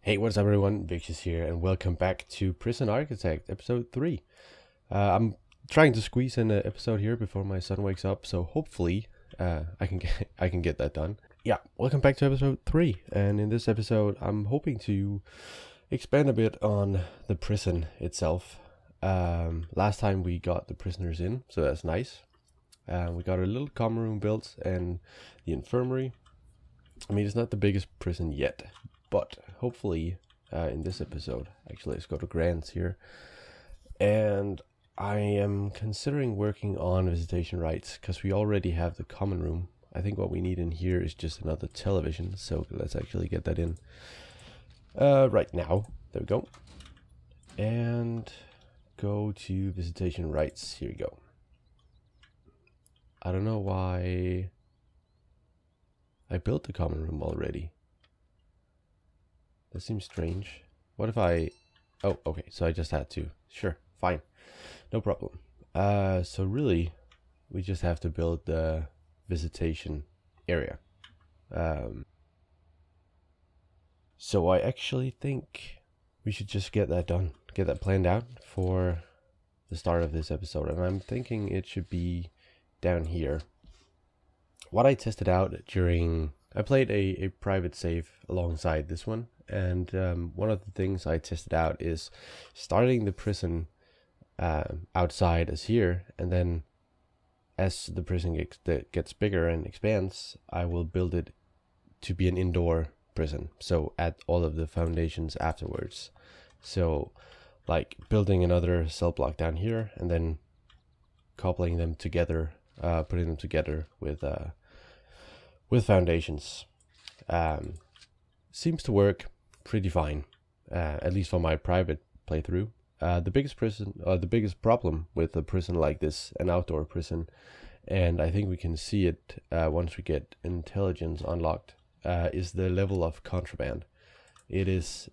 Hey, what's up everyone? Victius here, and welcome back to Prison Architect, episode 3. I'm trying to squeeze in an episode here before my son wakes up, so hopefully I can get that done. Yeah, welcome back to episode 3, and in this episode I'm hoping to expand a bit on the prison itself. Last time we got the prisoners in, so that's nice. We got a little common room built and the infirmary. I mean, it's not the biggest prison yet, but hopefully in this episode, actually let's go to grants here, and I am considering working on visitation rights because we already have the common room. I think what we need in here is just another television, so let's actually get that in right now. There we go, and go to visitation rights. Here we go. I don't know why I built the common room already. That seems strange. What if I... Oh, okay, so I just had to. Sure, fine. No problem. So really, we just have to build the visitation area. So I actually think we should just get that done. Get that planned out for the start of this episode. And I'm thinking it should be down here. What I tested out during... I played a private save alongside this one. And one of the things I tested out is starting the prison outside as here, and then as the prison gets bigger and expands, I will build it to be an indoor prison. So add all of the foundations afterwards. So like building another cell block down here and then coupling them together, putting them together with foundations. Seems to work pretty fine, at least for my private playthrough. The biggest problem with a prison like this, an outdoor prison, and I think we can see it once we get intelligence unlocked, is the level of contraband. It is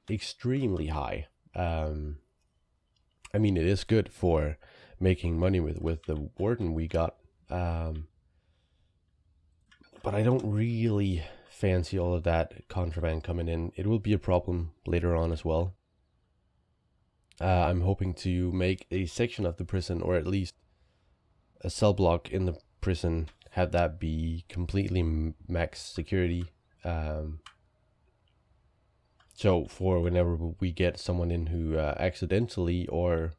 extremely high. I mean, it is good for making money with the warden we got, but I don't really fancy all of that contraband coming in. It will be a problem later on as well. I'm hoping to make a section of the prison, or at least a cell block in the prison, have that be completely max security. So for whenever we get someone in who accidentally or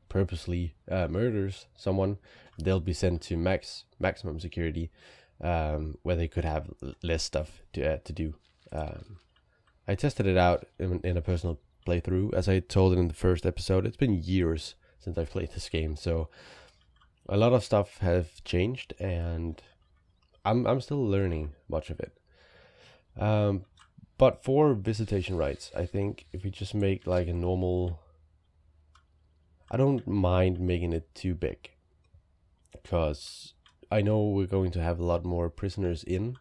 purposely murders someone, they'll be sent to maximum security, where they could have less stuff to do. I tested it out in a personal playthrough. As I told in the first episode, it's been years since I've played this game, so a lot of stuff have changed, and I'm still learning much of it. But for visitation rights, I think if we just make like a normal... I don't mind making it too big, because I know we're going to have a lot more prisoners in.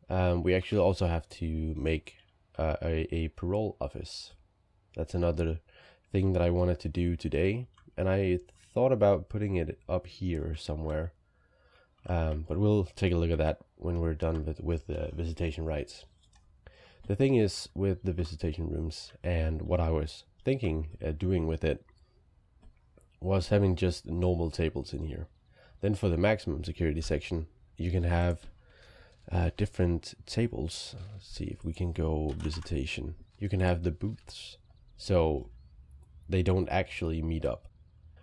We actually also have to make a parole office. That's another thing that I wanted to do today, and I thought about putting it up here somewhere. But we'll take a look at that when we're done with the visitation rights. The thing is with the visitation rooms, and what I was thinking doing with it, was having just normal tables in here. Then for the maximum security section, you can have different tables. Let's see if we can go visitation. You can have the booths, so they don't actually meet up.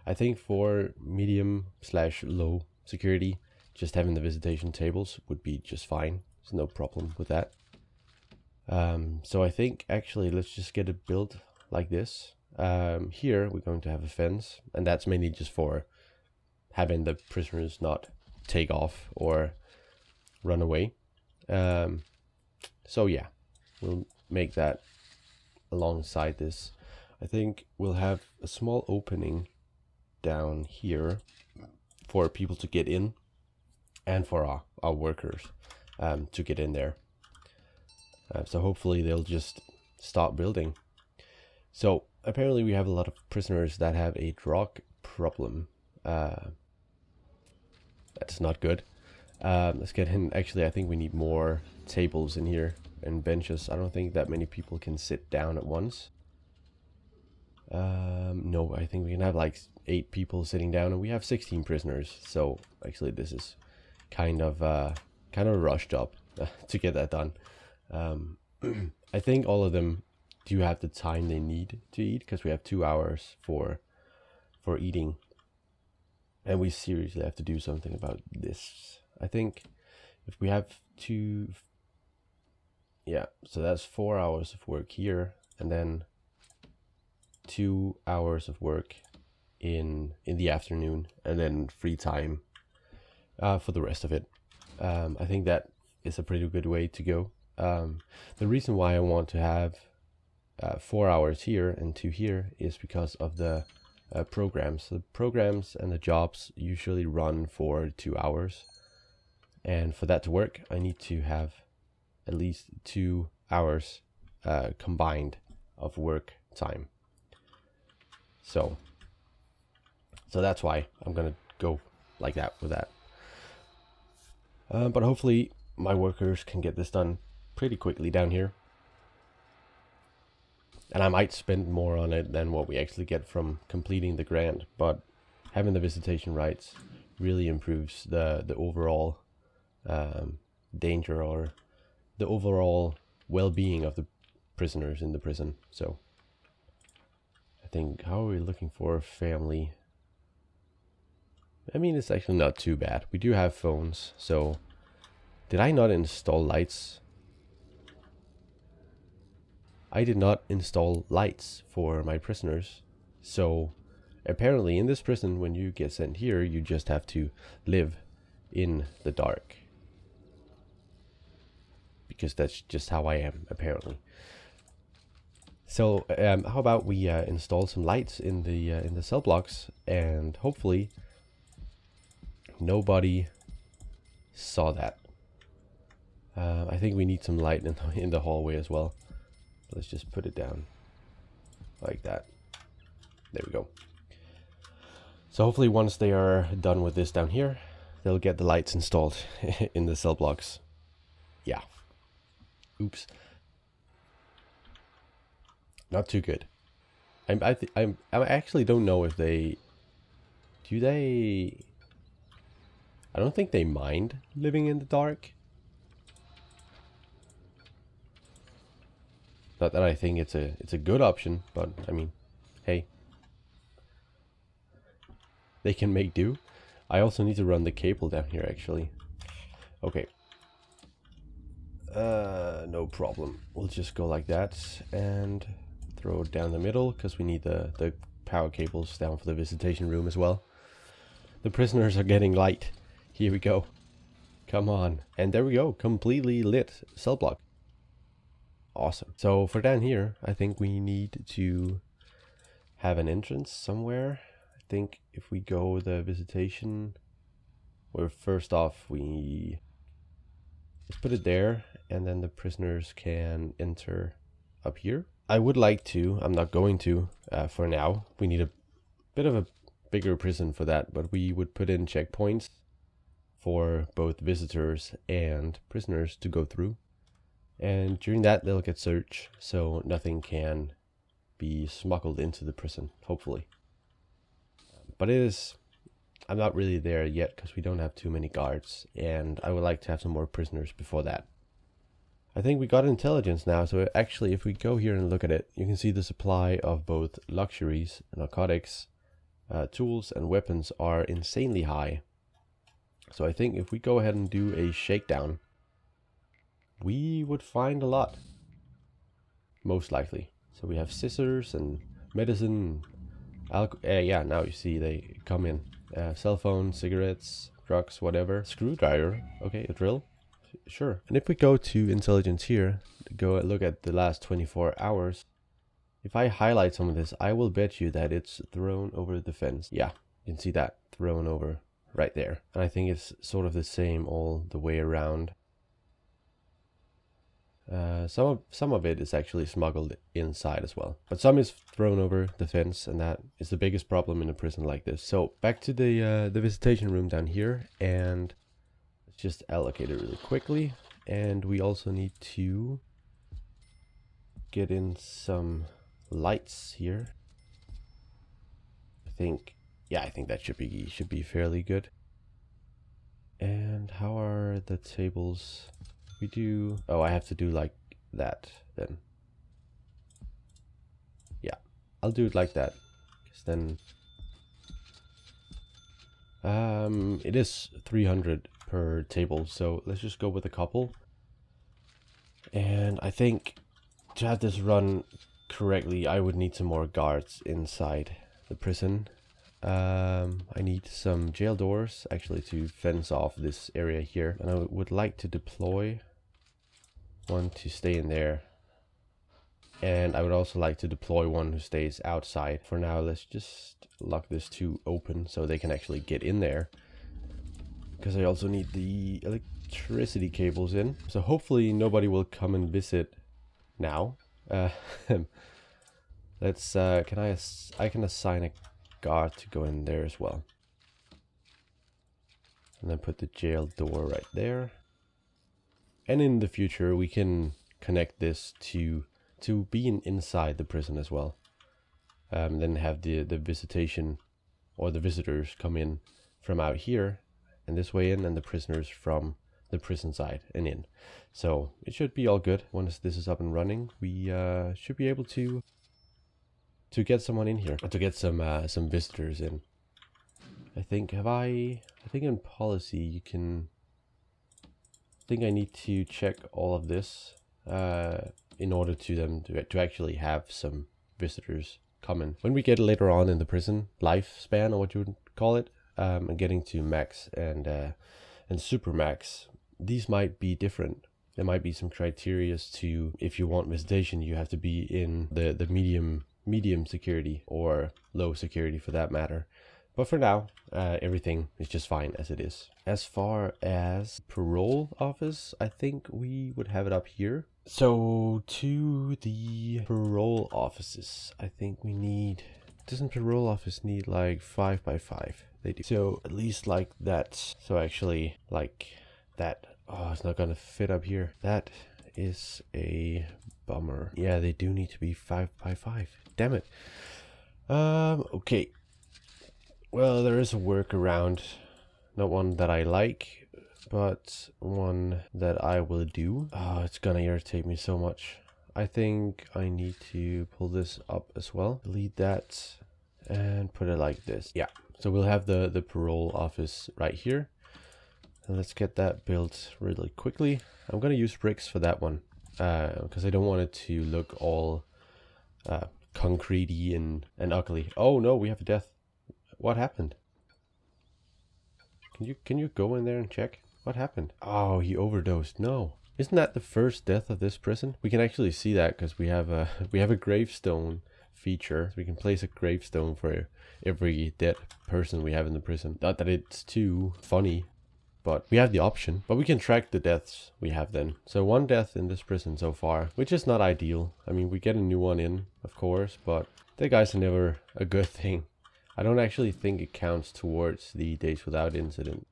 I think for medium/low security, just having the visitation tables would be just fine. There's no problem with that. So I think actually let's just get it built like this. Here we're going to have a fence, and that's mainly just for having the prisoners not take off or run away. So yeah, we'll make that alongside this. I think we'll have a small opening down here for people to get in, and for our workers to get in there. So hopefully they'll just start building. So apparently we have a lot of prisoners that have a drug problem. That's not good. Let's get in. Actually, I think we need more tables in here. and benches. I don't think that many people can sit down at once. No, I think we can have like 8 people sitting down, and we have 16 prisoners. So actually, this is kind of a rush job to get that done. I think all of them do have the time they need to eat, because we have 2 hours for eating, and we seriously have to do something about this. I think if we have so that's 4 hours of work here, and then 2 hours of work in the afternoon, and then free time for the rest of it. I think that is a pretty good way to go. The reason why I want to have 4 hours here and 2 here is because of the programs. The programs and the jobs usually run for 2 hours, and for that to work, I need to have at least 2 hours combined of work time. So that's why I'm gonna go like that with that. But hopefully my workers can get this done pretty quickly down here. And I might spend more on it than what we actually get from completing the grant, but having the visitation rights really improves the overall danger, or the overall well-being of the prisoners in the prison. So I think, how are we looking for a family? I mean, it's actually not too bad. We do have phones. So did I not install lights? I did not install lights for my prisoners. So apparently in this prison, when you get sent here, you just have to live in the dark, because that's just how I am, apparently. So how about we install some lights in the cell blocks, and hopefully nobody saw that. I think we need some light in the hallway as well. Let's just put it down like that. There we go. So hopefully once they are done with this down here, they'll get the lights installed in the cell blocks. Yeah. Oops. Not too good. I actually don't know if they... Do they... I don't think they mind living in the dark. Not that I think it's a good option, but I mean, hey, they can make do. I also need to run the cable down here, actually. Okay. No problem. We'll just go like that and throw it down the middle, because we need the power cables down for the visitation room as well. The prisoners are getting light. Here we go. Come on. And there we go. Completely lit cell block. Awesome. So for down here, I think we need to have an entrance somewhere. I think if we go the visitation, well, first off, let's put it there, and then the prisoners can enter up here. I would like to, I'm not going to for now. We need a bit of a bigger prison for that, but we would put in checkpoints for both visitors and prisoners to go through. And during that, they'll get searched, so nothing can be smuggled into the prison, hopefully. But I'm not really there yet, because we don't have too many guards, and I would like to have some more prisoners before that. I think we got intelligence now, so actually if we go here and look at it, you can see the supply of both luxuries, narcotics, tools and weapons are insanely high. So I think if we go ahead and do a shakedown, we would find a lot, most likely. So we have scissors and medicine, yeah, now you see they come in. Cell phone, cigarettes, drugs, whatever. Screwdriver, okay, a drill, sure. And if we go to intelligence here, go look at the last 24 hours. If I highlight some of this, I will bet you that it's thrown over the fence. Yeah, you can see that thrown over right there. And I think it's sort of the same all the way around. Some of it is actually smuggled inside as well, but some is thrown over the fence, and that is the biggest problem in a prison like this. So back to the visitation room down here, and let's just allocate it really quickly. And we also need to get in some lights here. I think that should be fairly good. And how are the tables? We do, oh, I have to do like that then. Yeah, I'll do it like that, because then it is 300 per table, so let's just go with a couple. And I think to have this run correctly, I would need some more guards inside the prison. I need some jail doors actually to fence off this area here, and I would like to deploy one to stay in there, and I would also like to deploy one who stays outside. For now, let's just lock this 2 open so they can actually get in there, because I also need the electricity cables in, so hopefully nobody will come and visit now. Let's I can assign a guard to go in there as well, and then put the jail door right there. And in the future we can connect this to being inside the prison as well, then have the visitation or the visitors come in from out here and this way in, and the prisoners from the prison side and in. So it should be all good. Once this is up and running, we should be able to get someone in here, to get some visitors in. I think in policy you can, I think I need to check all of this in order to actually have some visitors coming. When we get later on in the prison lifespan, or what you would call it, and getting to max and super max, these might be different. There might be some criteria to, if you want visitation, you have to be in the medium security or low security for that matter. But for now, everything is just fine as it is. As far as parole office, I think we would have it up here. So to the parole offices, I think we need, doesn't parole office need like 5 by 5? They do. So at least like that. So actually like that. Oh, it's not gonna fit up here. That is a bummer. Yeah, they do need to be 5 by 5. Damn it. Okay. Well, there is a workaround. Not one that I like, but one that I will do. Oh, it's gonna irritate me so much. I think I need to pull this up as well. Delete that and put it like this. Yeah. So we'll have the parole office right here. And let's get that built really quickly. I'm gonna use bricks for that one, because I don't want it to look all concretey and ugly. Oh no, we have a death. What happened? Can you go in there and check what happened? Oh, he overdosed. No, isn't that the first death of this prison? We can actually see that because we have a gravestone feature. So we can place a gravestone for every dead person we have in the prison. Not that it's too funny, but we have the option. But we can track the deaths we have then. So 1 death in this prison so far, which is not ideal. I mean, we get a new one in, of course, but the guys are never a good thing. I don't actually think it counts towards the days without incident,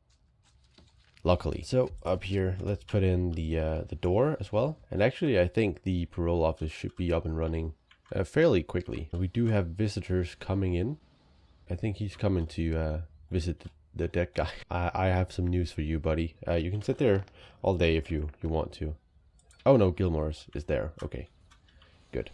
luckily. So up here, let's put in the door as well. And actually, I think the parole office should be up and running fairly quickly. We do have visitors coming in. I think he's coming to visit the dead guy. I have some news for you, buddy. You can sit there all day if you want to. Oh no, Gilmore's is there. Okay, good.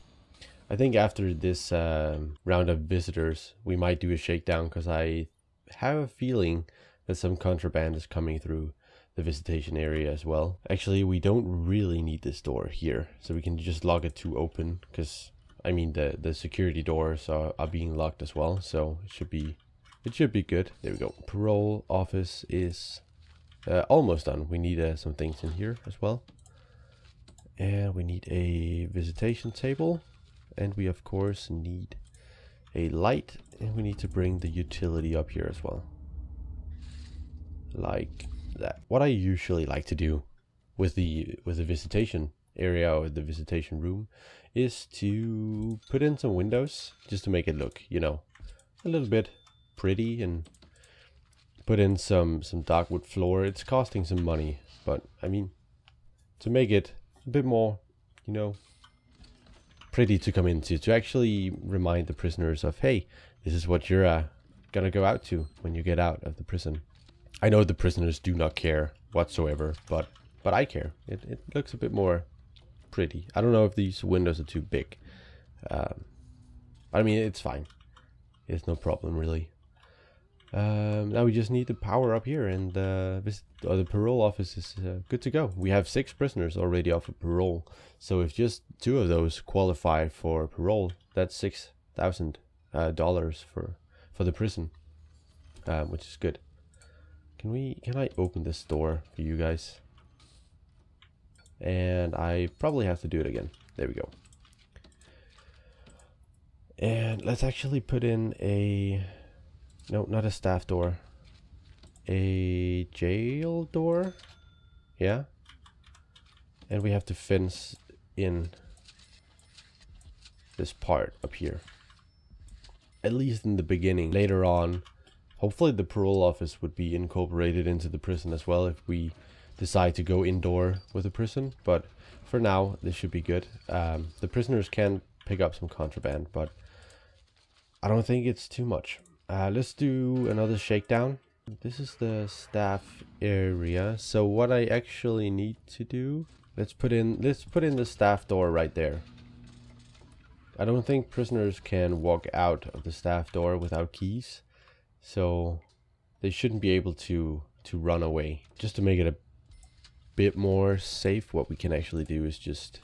I think after this round of visitors, we might do a shakedown, because I have a feeling that some contraband is coming through the visitation area as well. Actually, we don't really need this door here, so we can just lock it to open, because I mean the security doors are being locked as well, so it should be good. There we go. Parole office is almost done. We need some things in here as well, and we need a visitation table. And we of course need a light, and we need to bring the utility up here as well. Like that. What I usually like to do with the visitation area or the visitation room is to put in some windows just to make it look, you know, a little bit pretty, and put in some dark wood floor. It's costing some money, but I mean, to make it a bit more, you know, pretty to come into, to actually remind the prisoners of, hey, this is what you're gonna go out to when you get out of the prison. I know the prisoners do not care whatsoever, but I care. It looks a bit more pretty. I don't know if these windows are too big. I mean, it's fine. It's no problem, really. Now we just need the power up here, and the parole office is good to go. We have 6 prisoners already offered parole, so if just 2 of those qualify for parole, that's $6,000 for the prison, which is good. Can I open this door for you guys? And I probably have to do it again. There we go. And let's actually put in a... No, not a staff door. A jail door? Yeah. And we have to fence in this part up here. At least in the beginning. Later on, hopefully the parole office would be incorporated into the prison as well if we decide to go indoor with the prison. But for now, this should be good. The prisoners can pick up some contraband, but I don't think it's too much. Let's do another shakedown. This is the staff area. So what I actually need to do, let's put in the staff door right there. I don't think prisoners can walk out of the staff door without keys, so they shouldn't be able to run away. Just to make it a bit more safe, what we can actually do is just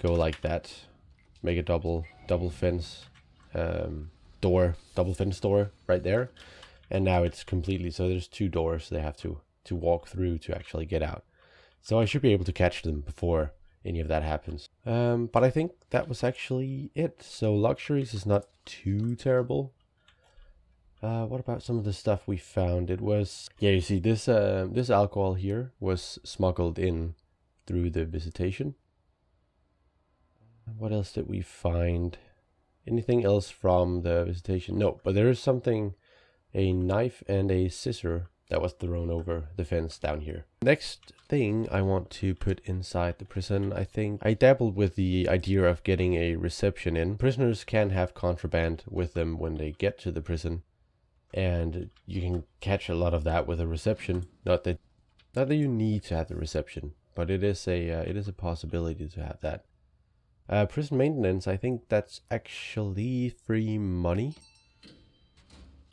go like that, make a double fence double fence door right there, and now it's completely, so there's 2 doors they have to walk through to actually get out. So I should be able to catch them before any of that happens. But I think that was actually it. So luxuries is not too terrible. What about some of the stuff we found? It was, yeah, you see this this alcohol here was smuggled in through the visitation. What else did we find? Anything else from the visitation? No, but there is something, a knife and a scissor that was thrown over the fence down here. Next thing I want to put inside the prison, I think I dabbled with the idea of getting a reception in. Prisoners can have contraband with them when they get to the prison, and you can catch a lot of that with a reception. Not that you need to have the reception, but it is a possibility to have that. Prison maintenance, I think that's actually free money.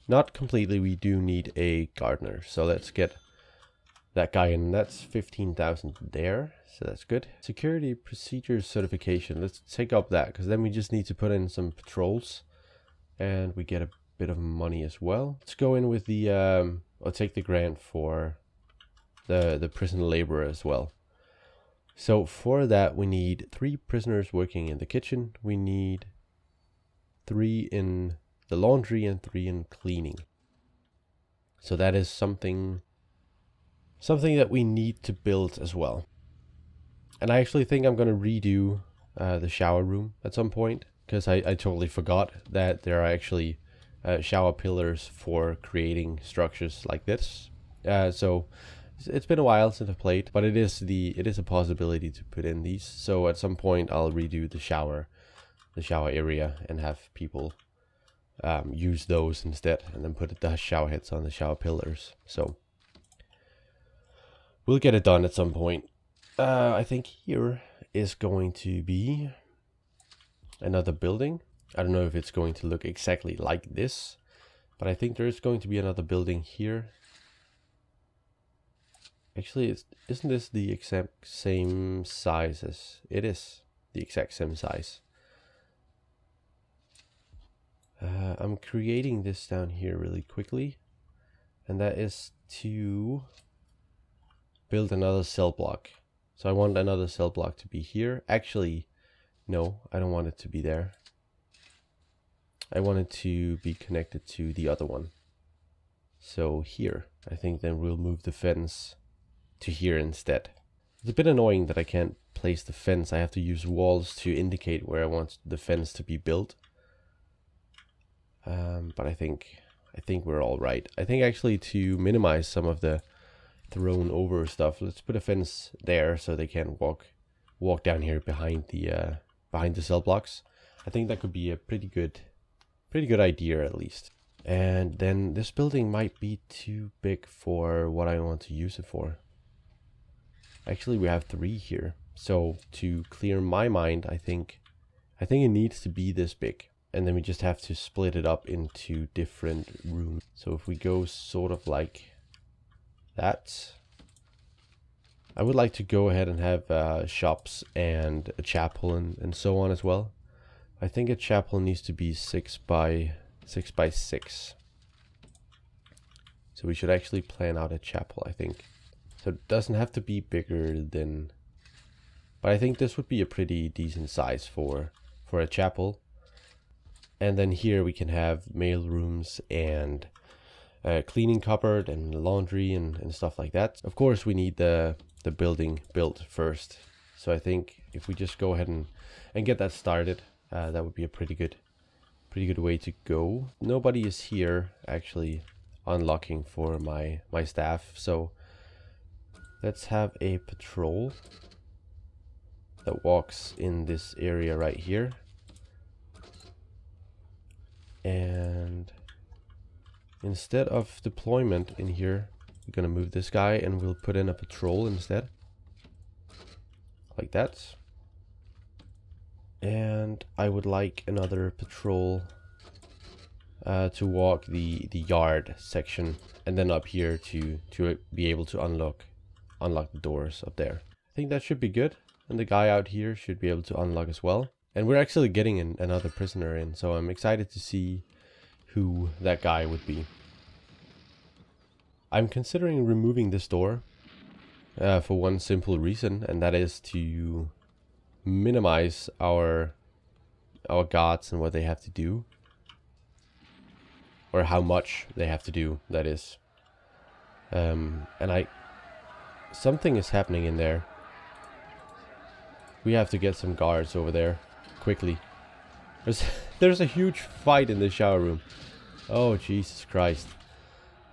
Not completely, we do need a gardener. So let's get that guy in. That's 15,000 there, so that's good. Security procedures certification, let's take up that, because then we just need to put in some patrols. And we get a bit of money as well. Let's go in with the, I'll take the grant for the prison laborer as well. So for that, we need 3 prisoners working in the kitchen. We need 3 in the laundry and 3 in cleaning. So that is something that we need to build as well. And I actually think I'm going to redo the shower room at some point, because I totally forgot that there are actually shower pillars for creating structures like this. So it's been a while since I've played, but it is a possibility to put in these. So at some point I'll redo the shower area and have people use those instead, and then put the shower heads on the shower pillars. So we'll get it done at some point. I think here is going to be another building. I don't know if it's going to look exactly like this, but I think there is going to be another building here. Actually, isn't this the exact same size as... It is the exact same size. I'm creating this down here really quickly, and that is to build another cell block. So I want another cell block to be here. Actually, no, I don't want it to be there. I want it to be connected to the other one. So here, I think then we'll move the fence to here instead. It's a bit annoying that I can't place the fence. I have to use walls to indicate where I want the fence to be built. But I think we're all right. I think actually to minimize some of the thrown over stuff, let's put a fence there so they can walk down here behind the behind the cell blocks. I think that could be a pretty good idea at least. And then this building might be too big for what I want to use it for. Actually, we have 3 here. So to clear my mind, I think it needs to be this big. And then we just have to split it up into different rooms. So if we go sort of like that, I would like to go ahead and have shops and a chapel and so on as well. I think a chapel needs to be 6 by 6. So we should actually plan out a chapel, I think. So it doesn't have to be bigger than, but I think this would be a pretty decent size for a chapel. And then here we can have mail rooms and a cleaning cupboard and laundry and stuff like that. Of course, we need the building built first. So I think if we just go ahead and get that started, that would be a pretty good way to go. Nobody is here actually unlocking for my staff. So let's have a patrol that walks in this area right here. And instead of deployment in here, we're gonna move this guy and we'll put in a patrol instead. Like that. And I would like another patrol to walk the yard section, and then up here to be able to unlock the doors up there. I think that should be good. And the guy out here should be able to unlock as well. And we're actually getting another prisoner in, so I'm excited to see who that guy would be. I'm considering removing this door for one simple reason, and that is to minimize our guards and what they have to do, or how much they have to do, that is. And something is happening in there. We have to get some guards over there quickly. There's a huge fight in the shower room. Oh, Jesus Christ.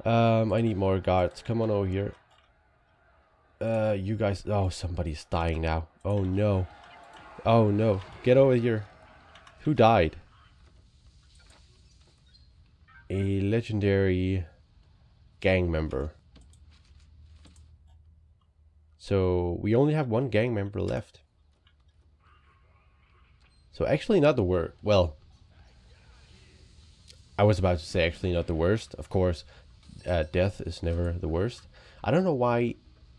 I need more guards. Come on over here. You guys. Oh, somebody's dying now. Oh no. Oh no. Get over here. Who died? A legendary gang member. So we only have 1 gang member left. So actually not the worst. Well, I was about to say actually not the worst. Of course, death is never the worst. I don't know why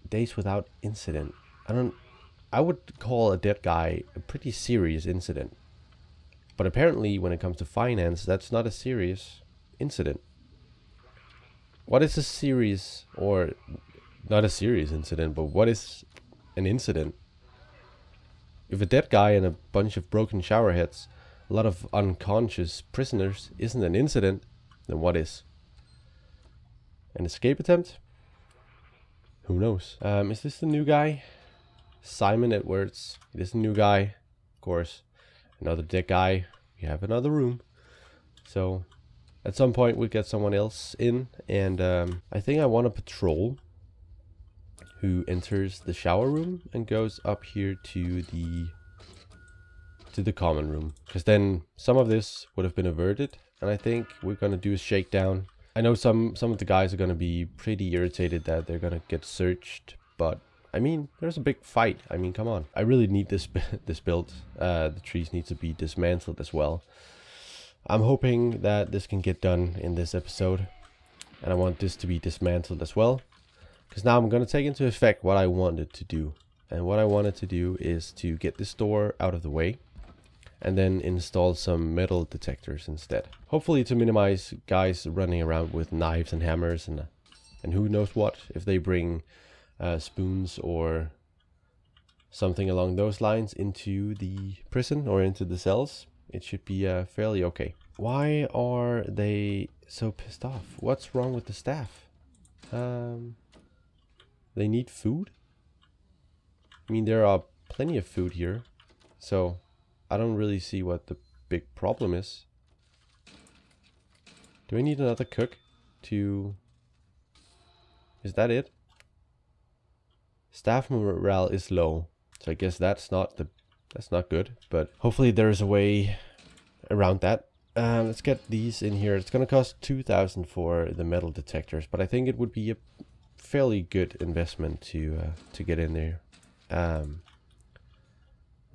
days without incident. I would call a dead guy a pretty serious incident. But apparently when it comes to finance, that's not a serious incident. What is a serious, or not a serious incident, but what is an incident? If a dead guy and a bunch of broken shower heads, a lot of unconscious prisoners isn't an incident, then what is? An escape attempt? Who knows? Is this the new guy? Simon Edwards. It is the new guy, of course. Another dead guy. We have another room. So at some point we'll get someone else in, and I think I want a patrol who enters the shower room and goes up here to the common room, because then some of this would have been averted. And I think we're gonna do a shakedown. I know some of the guys are gonna be pretty irritated that they're gonna get searched, but I mean, there's a big fight. I mean, come on. I really need this build. The trees need to be dismantled as well. I'm hoping that this can get done in this episode, and I want this to be dismantled as well. Because now I'm going to take into effect what I wanted to do. And what I wanted to do is to get this door out of the way, and then install some metal detectors instead. Hopefully to minimize guys running around with knives and hammers and who knows what. If they bring spoons or something along those lines into the prison or into the cells, it should be fairly okay. Why are they so pissed off? What's wrong with the staff? They need food? I mean, there are plenty of food here, so I don't really see what the big problem is. Do I need another cook to... Is that it? Staff morale is low, so I guess that's not the That's not good, but hopefully there's a way around that. Let's get these in here. It's gonna cost 2,000 for the metal detectors, but I think it would be a fairly good investment to get in there.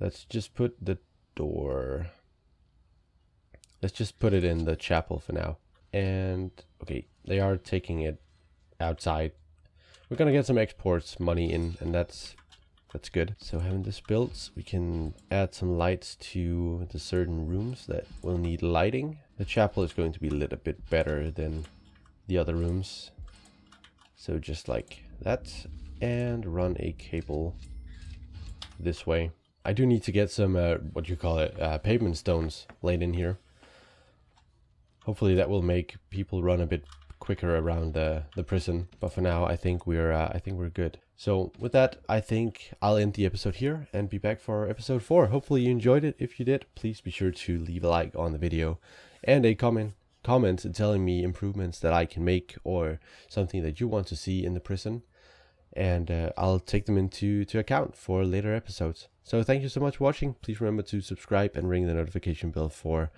Let's just put the door. Let's just put it in the chapel for now. And okay, they are taking it outside. We're gonna get some exports money in, and that's good. So having this built, we can add some lights to the certain rooms that will need lighting. The chapel is going to be lit a bit better than the other rooms. So just like that, and run a cable this way. I do need to get some, what you call it, pavement stones laid in here. Hopefully that will make people run a bit quicker around the prison. But for now, I think we're good. So with that, I think I'll end the episode here and be back for episode 4. Hopefully you enjoyed it. If you did, please be sure to leave a like on the video and a comment telling me improvements that I can make or something that you want to see in the prison. And I'll take them into account for later episodes. So thank you so much for watching. Please remember to subscribe and ring the notification bell for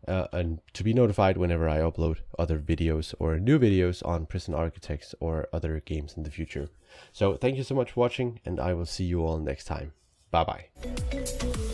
and to be notified whenever I upload other videos or new videos on Prison Architects or other games in the future. So thank you so much for watching, and I will see you all next time. Bye bye.